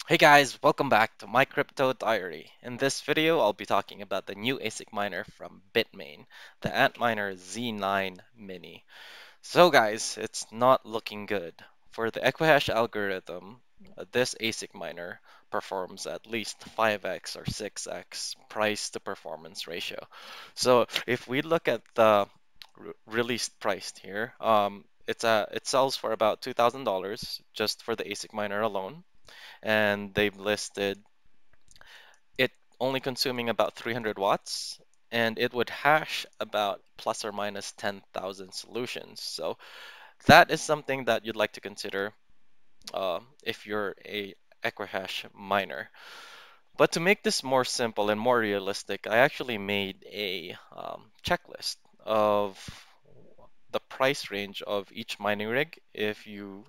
Hey guys, welcome back to my crypto diary. In this video, I'll be talking about the new ASIC miner from Bitmain, the Antminer Z9 Mini. So guys, it's not looking good. For the Equihash algorithm, this ASIC miner performs at least 5x or 6x price to performance ratio. So if we look at the released price here, it sells for about $2,000 just for the ASIC miner alone, and they've listed it only consuming about 300 watts, and it would hash about plus or minus 10,000 solutions. So that is something that you'd like to consider if you're a Equihash miner. But to make this more simple and more realistic, I actually made a checklist of the price range of each mining rig if you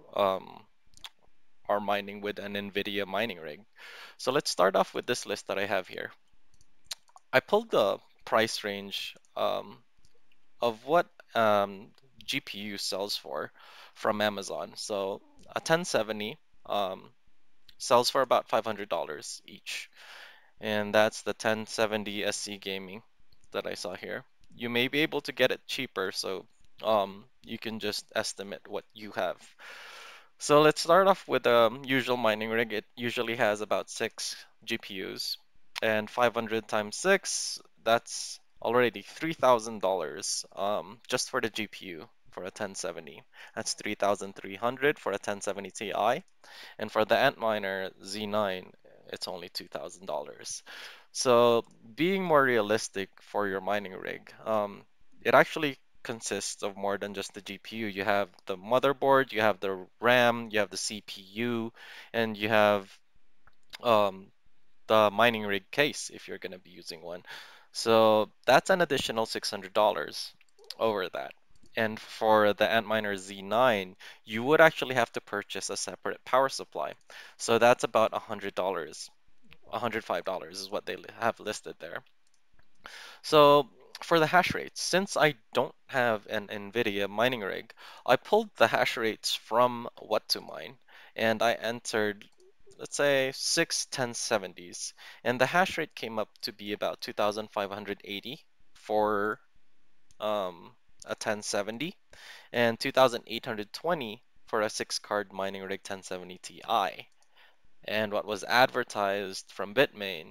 are mining with an NVIDIA mining rig. So let's start off with this list that I have here. I pulled the price range of what GPU sells for from Amazon. So a 1070 um, sells for about $500 each, and that's the 1070 SC Gaming that I saw here. You may be able to get it cheaper, so you can just estimate what you have. So let's start off with a usual mining rig. It usually has about 6 GPUs, and 500 times 6, that's already $3,000 just for the GPU for a 1070. That's 3,300 for a 1070 Ti, and for the Antminer Z9, it's only $2,000. So being more realistic for your mining rig, it actually consists of more than just the GPU. You have the motherboard, you have the RAM, you have the CPU, and you have um, the mining rig case if you're going to be using one. So that's an additional $600 over that. And for the Antminer Z9, you would actually have to purchase a separate power supply. So that's about $100. $105 is what they have listed there. So for the hash rates, since I don't have an NVIDIA mining rig, I pulled the hash rates from what to mine, and I entered, let's say, 6 1070s, and the hash rate came up to be about 2580 for a 1070 and 2820 for a 6 card mining rig 1070 Ti. And what was advertised from Bitmain,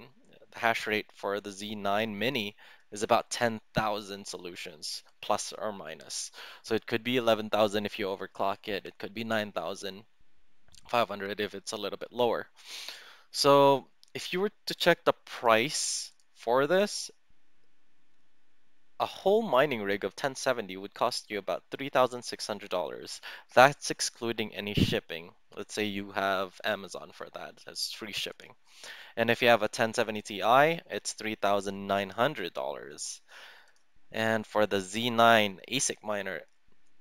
the hash rate for the Z9 Mini is about 10,000 solutions, plus or minus. So it could be 11,000 if you overclock it. It could be 9,500 if it's a little bit lower. So if you were to check the price for this, a whole mining rig of 1070 would cost you about $3,600. That's excluding any shipping. Let's say you have Amazon for that, that's free shipping. And if you have a 1070 Ti, it's $3,900. And for the Z9 ASIC miner,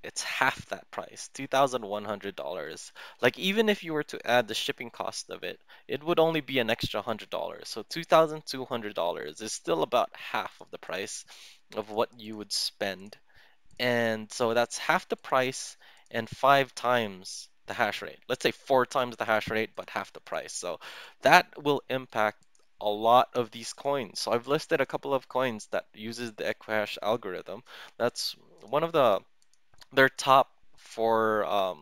it's half that price, $2,100. Like even if you were to add the shipping cost of it, it would only be an extra $100. So $2,200 is still about half of the price of what you would spend, and so that's half the price and 5 times the hash rate. Let's say 4 times the hash rate, but half the price. So that will impact a lot of these coins. So I've listed a couple of coins that uses the Equihash algorithm. That's one of their top for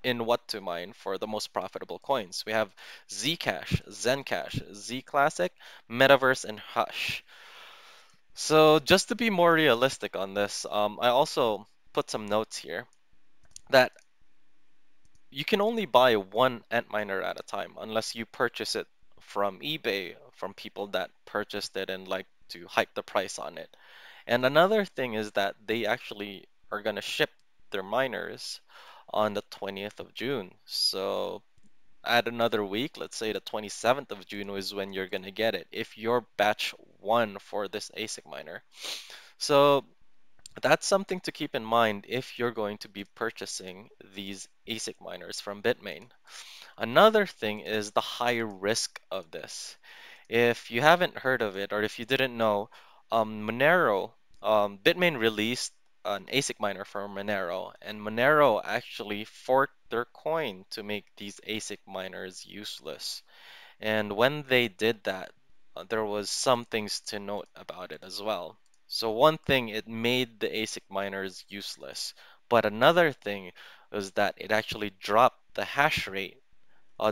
in what to mine for the most profitable coins. We have Zcash, Zencash, Zclassic, Metaverse, and Hush. So just to be more realistic on this, I also put some notes here that you can only buy one Antminer at a time unless you purchase it from eBay from people that purchased it and like to hike the price on it. And another thing is that they actually are going to ship their miners on the 20th of June. So add another week, let's say the 27th of June is when you're going to get it if you're batch one for this ASIC miner. So that's something to keep in mind if you're going to be purchasing these ASIC miners from Bitmain. Another thing is the high risk of this. If you haven't heard of it or if you didn't know, Monero, Bitmain released an ASIC miner for Monero, and Monero actually forked their coin to make these ASIC miners useless. And when they did that, there was some things to note about it as well. So one thing, it made the ASIC miners useless. But another thing was that it actually dropped the hash rate,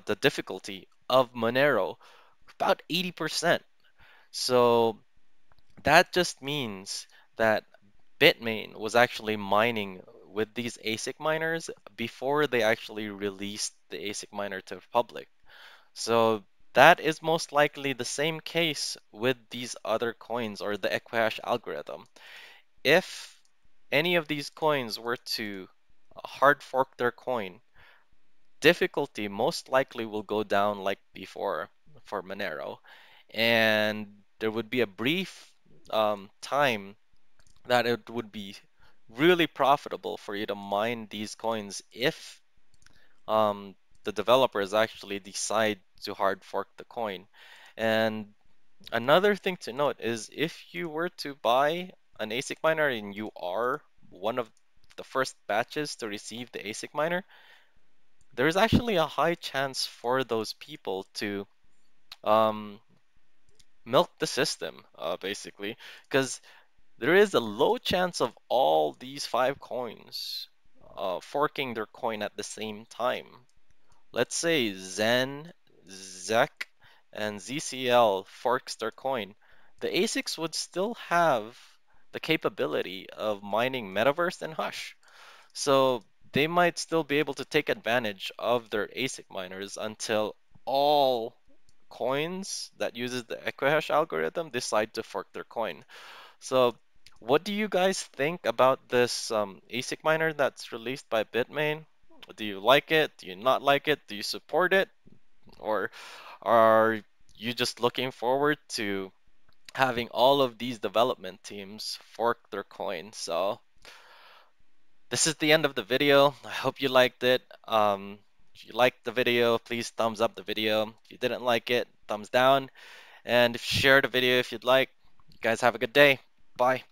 the difficulty of Monero about 80%. So that just means that Bitmain was actually mining with these ASIC miners before they actually released the ASIC miner to the public. So that is most likely the same case with these other coins or the Equihash algorithm. If any of these coins were to hard fork their coin, difficulty most likely will go down like before for Monero. And there would be a brief time that it would be really profitable for you to mine these coins if um, the developers actually decide to hard fork the coin. And another thing to note is if you were to buy an ASIC miner and you are one of the first batches to receive the ASIC miner, there's actually a high chance for those people to um, milk the system, basically, because there is a low chance of all these five coins forking their coin at the same time. Let's say Zen, ZEC, and ZCL forks their coin. The ASICs would still have the capability of mining Metaverse and Hush. So they might still be able to take advantage of their ASIC miners until all coins that uses the Equihash algorithm decide to fork their coin. So what do you guys think about this ASIC miner that's released by Bitmain? Do you like it? Do you not like it? Do you support it? Or are you just looking forward to having all of these development teams fork their coin? So this is the end of the video. I hope you liked it. If you liked the video, please thumbs up the video. If you didn't like it, thumbs down. And share the video if you'd like. You guys have a good day. Bye.